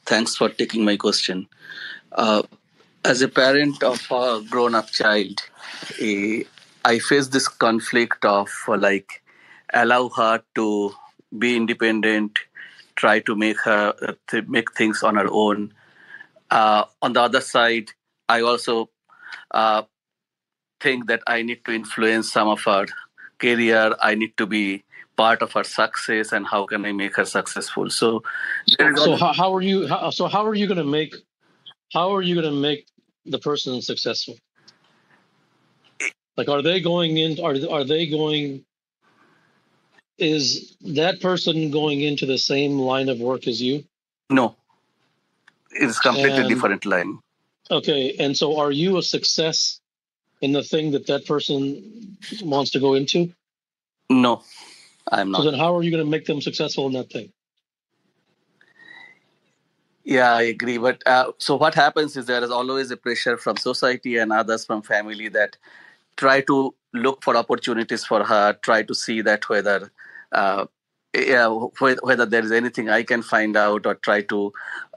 Thanks for taking my question. Uh, as a parent of a grown-up child, eh, I face this conflict of allow her to be independent, try to make her make things on her own. On the other side, I also uh, think that I need to influence some of her career. I need to be part of her success, and how can I make her successful? So, so how are you? How are you going to make? How are you going to make the person successful? Like, are they going in? Are they going? Is that person going into the same line of work as you? No, it's completely different line. Okay, and so are you a success in the thing that that person wants to go into? No, I'm not. So then how are you going to make them successful in that thing? Yeah, I agree. But so what happens is there is always a pressure from society and others from family that try to look for opportunities for her, try to see that uh, whether there is anything I can find out or try to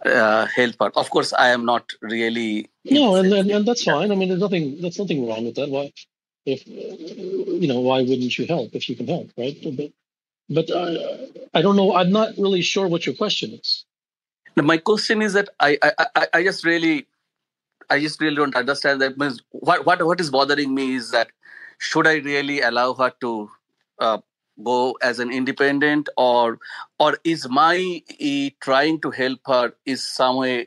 help her. Of course, I am not really. No, and that's fine. I mean, there's nothing wrong with that. Why, if why wouldn't you help if you can help, right? But I don't know. I'm not really sure what your question is. My question is that I just really don't understand that. Means what is bothering me is that should I really allow her to uh, go as an independent, or is my trying to help her is some way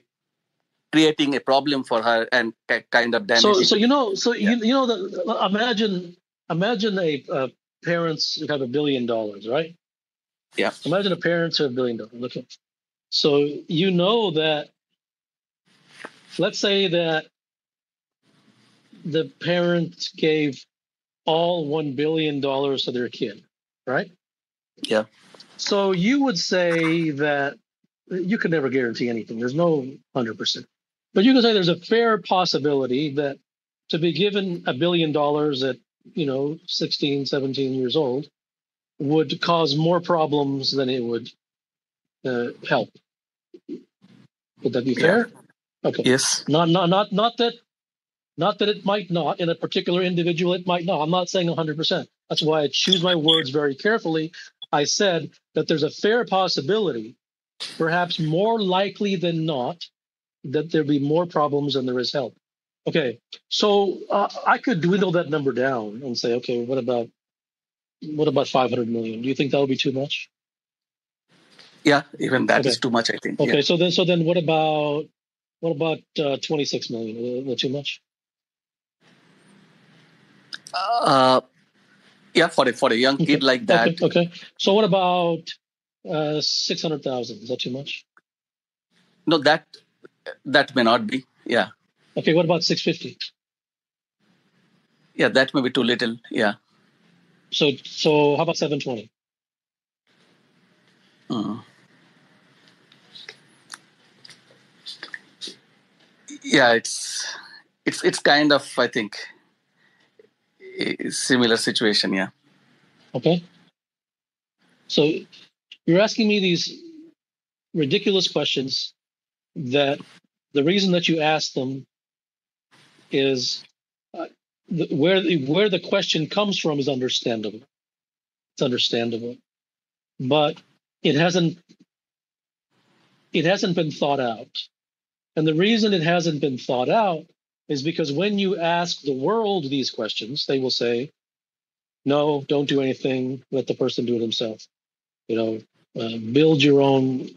creating a problem for her and kind of damaging. So imagine a parents who have $1 billion, right? Yeah. Imagine a parents who have $1 billion. Okay. So you know that, let's say that the parents gave all $1 billion to their kid, right? Yeah. So you would say that you can never guarantee anything. There's no 100%. But you can say there's a fair possibility that to be given $1 billion at 16, 17 years old would cause more problems than it would help. Would that be fair? Yeah. Okay. Yes. Not that it might not in a particular individual. It might not. I'm not saying 100%. That's why I choose my words very carefully. I said that there's a fair possibility, perhaps more likely than not, that there'll be more problems than there is help. Okay, so I could dwindle that number down and say, okay, what about 500 million? Do you think that would be too much? Yeah, even that is too much, I think. Okay, yeah. so then what about 26 million? Is that too much? Yeah, for a young kid like that. Okay. So what about 600,000? Is that too much? No, that may not be. Yeah. Okay, what about 650? Yeah, that may be too little. Yeah. So how about 720? Yeah, it's kind of, I think, a similar situation. Yeah. Okay. So you're asking me these ridiculous questions that the reason that you ask them is where the question comes from is understandable. It's understandable, but it hasn't been thought out. And the reason it hasn't been thought out is because when you ask the world these questions, they will say, no, don't do anything. Let the person do it himself. Build your own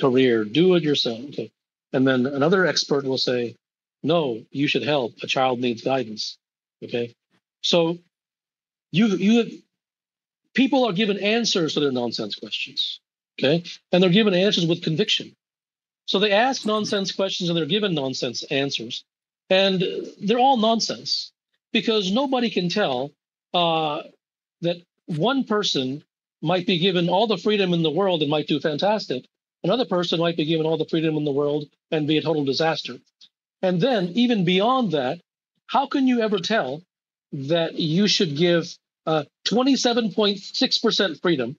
career, do it yourself. Okay. And then another expert will say, no, you should help. A child needs guidance. Okay. So people are given answers to their nonsense questions. Okay. And they're given answers with conviction. So they ask nonsense questions and they're given nonsense answers. And they're all nonsense because nobody can tell that one person might be given all the freedom in the world and might do fantastic. Another person might be given all the freedom in the world and be a total disaster. And then even beyond that, how can you ever tell that you should give 27.6% freedom,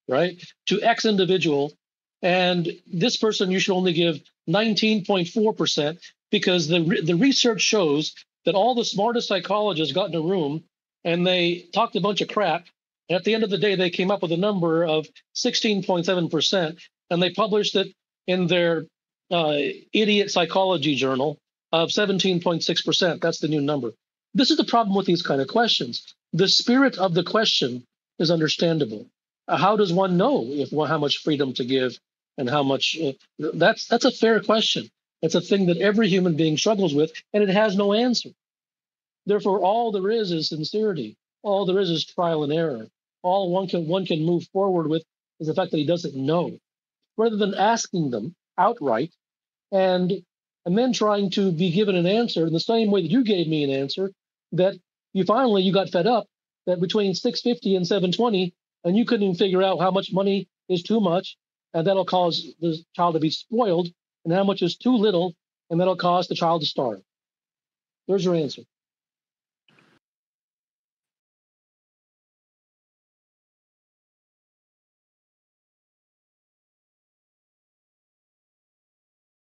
right, to X individual And this person, you should only give 19.4% because the research shows that all the smartest psychologists got in a room and they talked a bunch of crap. And at the end of the day, they came up with a number of 16.7%, and they published it in their idiot psychology journal of 17.6%. That's the new number. This is the problem with these kind of questions. The spirit of the question is understandable. How does one know how much freedom to give and how much? That's a fair question. It's a thing that every human being struggles with, and it has no answer. Therefore, all there is sincerity. All there is trial and error. All one can move forward with is the fact that he doesn't know, rather than asking them outright and then trying to be given an answer in the same way that you gave me an answer, that you got fed up that between 650 and 720, and you couldn't even figure out how much money is too much, and that'll cause the child to be spoiled, and how much is too little, and that'll cause the child to starve. There's your answer.